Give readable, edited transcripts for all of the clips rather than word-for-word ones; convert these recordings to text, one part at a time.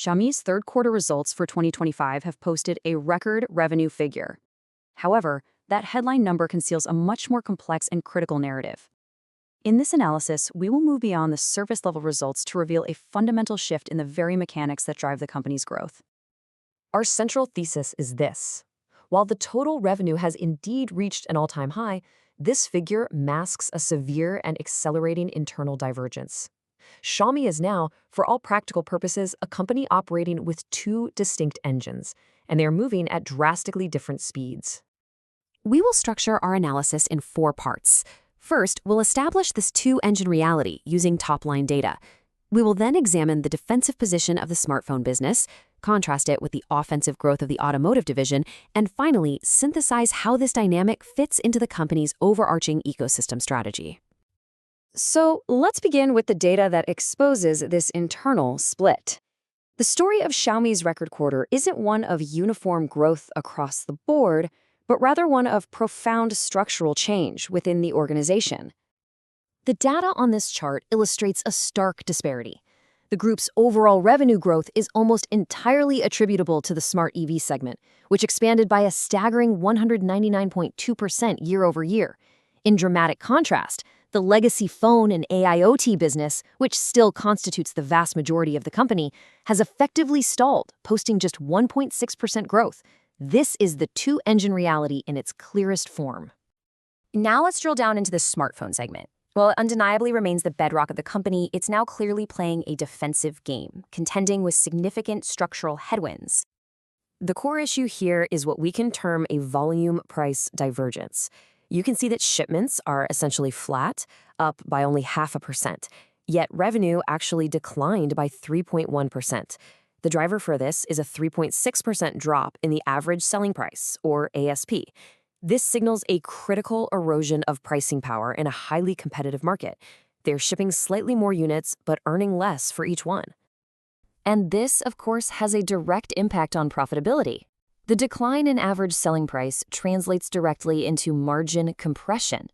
Xiaomi's third quarter results for 2025 have posted a record revenue figure. However, that headline number conceals a much more complex and critical narrative. In this analysis, we will move beyond the surface-level results to reveal a fundamental shift in the very mechanics that drive the company's growth. Our central thesis is this. While the total revenue has indeed reached an all-time high, this figure masks a severe and accelerating internal divergence. Xiaomi is now, for all practical purposes, a company operating with two distinct engines, and they are moving at drastically different speeds. We will structure our analysis in 4 parts. First, we'll establish this two-engine reality using top-line data. We will then examine the defensive position of the smartphone business, contrast it with the offensive growth of the automotive division, and finally, synthesize how this dynamic fits into the company's overarching ecosystem strategy. So let's begin with the data that exposes this internal split. The story of Xiaomi's record quarter isn't one of uniform growth across the board, but rather one of profound structural change within the organization. The data on this chart illustrates a stark disparity. The group's overall revenue growth is almost entirely attributable to the smart EV segment, which expanded by a staggering 199.2% year-over-year. In dramatic contrast, the legacy phone and AIoT business, which still constitutes the vast majority of the company, has effectively stalled, posting just 1.6% growth. This is the two-engine reality in its clearest form. Now let's drill down into the smartphone segment. While it undeniably remains the bedrock of the company, it's now clearly playing a defensive game, contending with significant structural headwinds. The core issue here is what we can term a volume-price divergence. You can see that shipments are essentially flat, up by only 0.5%, yet revenue actually declined by 3.1%. The driver for this is a 3.6% drop in the average selling price, or ASP. This signals a critical erosion of pricing power in a highly competitive market. They're shipping slightly more units, but earning less for each one. And this, of course, has a direct impact on profitability. The decline in average selling price translates directly into margin compression.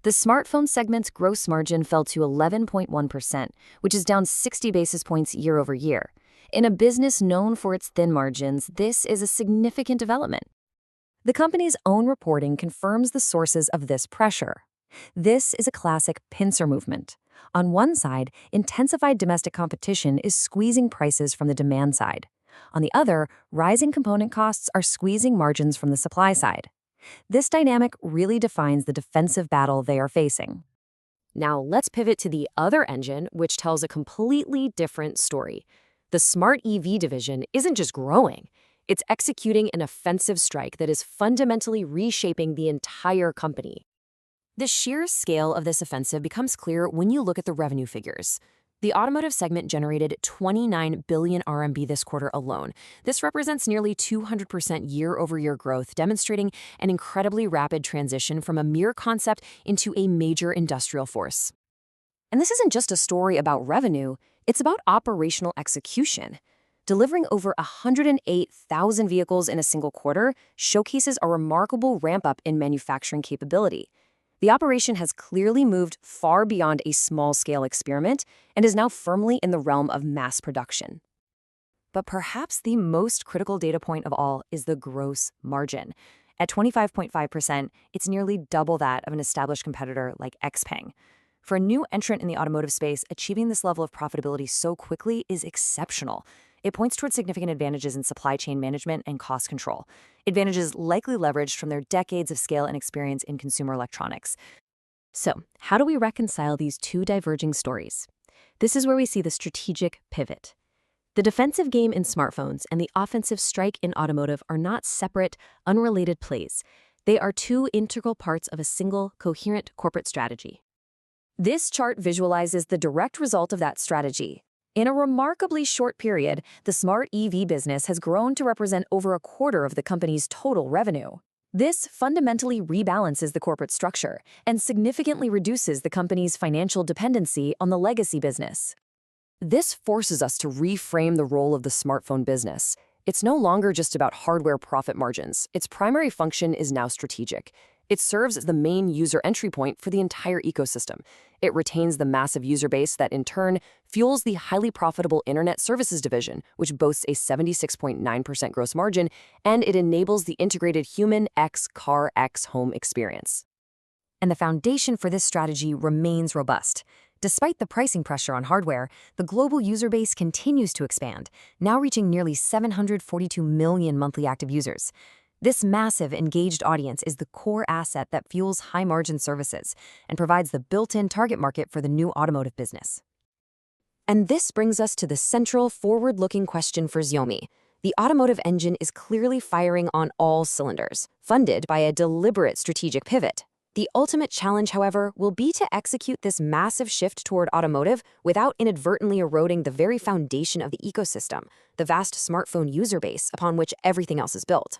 The smartphone segment's gross margin fell to 11.1%, which is down 60 basis points year-over-year. In a business known for its thin margins, this is a significant development. The company's own reporting confirms the sources of this pressure. This is a classic pincer movement. On one side, intensified domestic competition is squeezing prices from the demand side. On the other, rising component costs are squeezing margins from the supply side. This dynamic really defines the defensive battle they are facing. Now let's pivot to the other engine, which tells a completely different story. The smart EV division isn't just growing. It's executing an offensive strike that is fundamentally reshaping the entire company. The sheer scale of this offensive becomes clear when you look at the revenue figures. The automotive segment generated 29 billion RMB this quarter alone. This represents nearly 200% year-over-year growth, demonstrating an incredibly rapid transition from a mere concept into a major industrial force. And this isn't just a story about revenue, it's about operational execution. Delivering over 108,000 vehicles in a single quarter showcases a remarkable ramp-up in manufacturing capability. The operation has clearly moved far beyond a small-scale experiment and is now firmly in the realm of mass production. But perhaps the most critical data point of all is the gross margin. At 25.5%, it's nearly double that of an established competitor like XPeng. For a new entrant in the automotive space, achieving this level of profitability so quickly is exceptional. It points towards significant advantages in supply chain management and cost control, advantages likely leveraged from their decades of scale and experience in consumer electronics. So, how do we reconcile these two diverging stories? This is where we see the strategic pivot. The defensive game in smartphones and the offensive strike in automotive are not separate, unrelated plays. They are two integral parts of a single, coherent corporate strategy. This chart visualizes the direct result of that strategy. In a remarkably short period, the smart EV business has grown to represent over a quarter of the company's total revenue. This fundamentally rebalances the corporate structure and significantly reduces the company's financial dependency on the legacy business. This forces us to reframe the role of the smartphone business. It's no longer just about hardware profit margins. Its primary function is now strategic. It serves as the main user entry point for the entire ecosystem. It retains the massive user base that, in turn, fuels the highly profitable Internet Services division, which boasts a 76.9% gross margin, and it enables the integrated human X car X home experience. And the foundation for this strategy remains robust. Despite the pricing pressure on hardware, the global user base continues to expand, now reaching nearly 742 million monthly active users. This massive, engaged audience is the core asset that fuels high-margin services and provides the built-in target market for the new automotive business. And this brings us to the central, forward-looking question for Xiaomi. The automotive engine is clearly firing on all cylinders, funded by a deliberate strategic pivot. The ultimate challenge, however, will be to execute this massive shift toward automotive without inadvertently eroding the very foundation of the ecosystem, the vast smartphone user base upon which everything else is built.